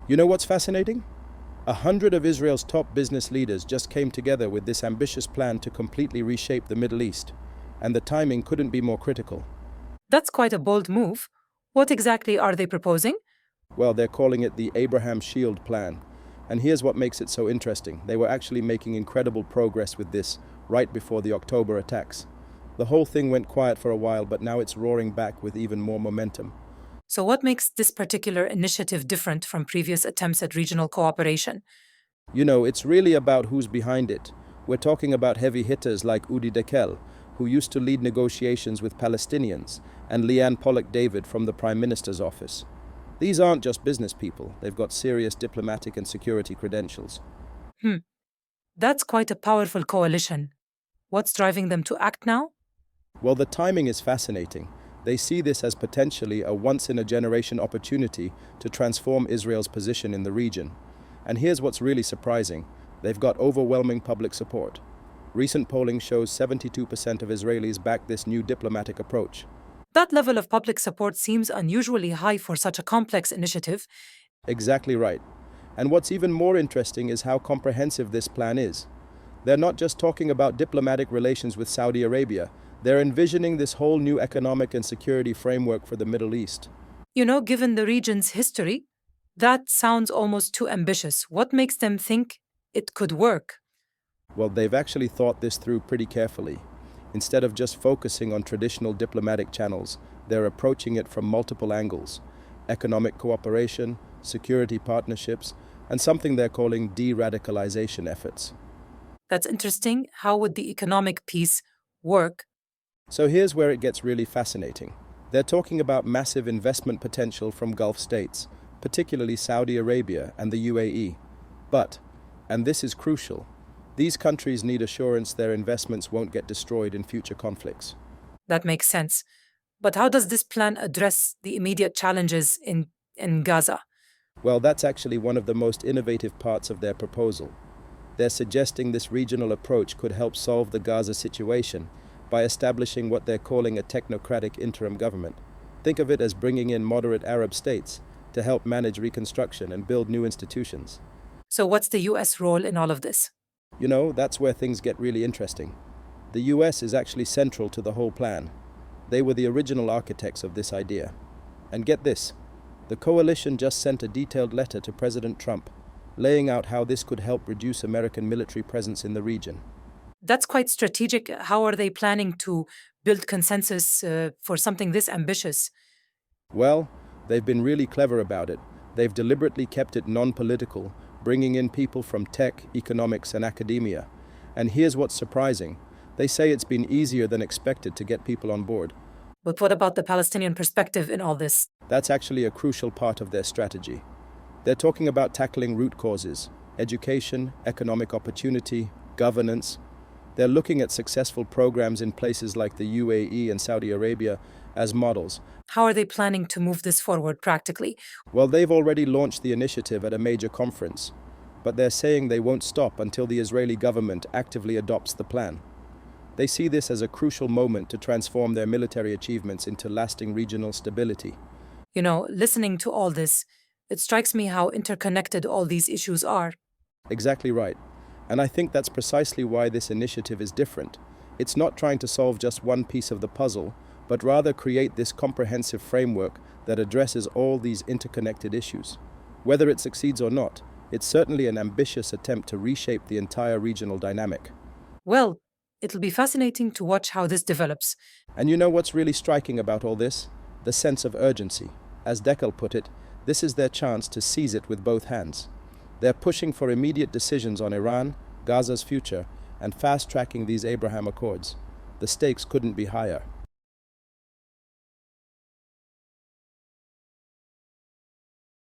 You know what's fascinating? 100 of Israel's top business leaders just came together with this ambitious plan to completely reshape the Middle East, and the timing couldn't be more critical. That's quite a bold move. What exactly are they proposing? Well, they're calling it the Abraham Shield Plan. And here's what makes it so interesting. They were actually making incredible progress with this right before the October attacks. The whole thing went quiet for a while, but now it's roaring back with even more momentum. So, what makes this particular initiative different from previous attempts at regional cooperation? You know, it's really about who's behind it. We're talking about heavy hitters like Udi Dekel, who used to lead negotiations with Palestinians, and Leanne Pollock-David from the Prime Minister's office. These aren't just business people, they've got serious diplomatic and security credentials. That's quite a powerful coalition. What's driving them to act now? Well, the timing is fascinating. They see this as potentially a once-in-a-generation opportunity to transform Israel's position in the region. And here's what's really surprising. They've got overwhelming public support. Recent polling shows 72% of Israelis back this new diplomatic approach. That level of public support seems unusually high for such a complex initiative. Exactly right. And what's even more interesting is how comprehensive this plan is. They're not just talking about diplomatic relations with Saudi Arabia, they're envisioning this whole new economic and security framework for the Middle East. Given the region's history, that sounds almost too ambitious. What makes them think it could work? Well, they've actually thought this through pretty carefully. Instead of just focusing on traditional diplomatic channels, they're approaching it from multiple angles: economic cooperation, security partnerships, and something they're calling de-radicalization efforts. That's interesting. How would the economic piece work? So here's where it gets really fascinating. They're talking about massive investment potential from Gulf states, particularly Saudi Arabia and the UAE. But, and this is crucial, these countries need assurance their investments won't get destroyed in future conflicts. That makes sense. But how does this plan address the immediate challenges in Gaza? Well, that's actually one of the most innovative parts of their proposal. They're suggesting this regional approach could help solve the Gaza situation by establishing what they're calling a technocratic interim government. Think of it as bringing in moderate Arab states to help manage reconstruction and build new institutions. So what's the US role in all of this? You know, that's where things get really interesting. The US is actually central to the whole plan. They were the original architects of this idea. And get this, the coalition just sent a detailed letter to President Trump, laying out how this could help reduce American military presence in the region. That's quite strategic. How are they planning to build consensus for something this ambitious? Well, they've been really clever about it. They've deliberately kept it non-political, bringing in people from tech, economics, and academia. And here's what's surprising. They say it's been easier than expected to get people on board. But what about the Palestinian perspective in all this? That's actually a crucial part of their strategy. They're talking about tackling root causes: education, economic opportunity, governance. They're looking at successful programs in places like the UAE and Saudi Arabia as models. How are they planning to move this forward practically? Well, they've already launched the initiative at a major conference, but they're saying they won't stop until the Israeli government actively adopts the plan. They see this as a crucial moment to transform their military achievements into lasting regional stability. Listening to all this, it strikes me how interconnected all these issues are. Exactly right. And I think that's precisely why this initiative is different. It's not trying to solve just one piece of the puzzle, but rather create this comprehensive framework that addresses all these interconnected issues. Whether it succeeds or not, it's certainly an ambitious attempt to reshape the entire regional dynamic. Well, it'll be fascinating to watch how this develops. And you know what's really striking about all this? The sense of urgency. As Dekel put it, this is their chance to seize it with both hands. They're pushing for immediate decisions on Iran, Gaza's future, and fast-tracking these Abraham Accords. The stakes couldn't be higher.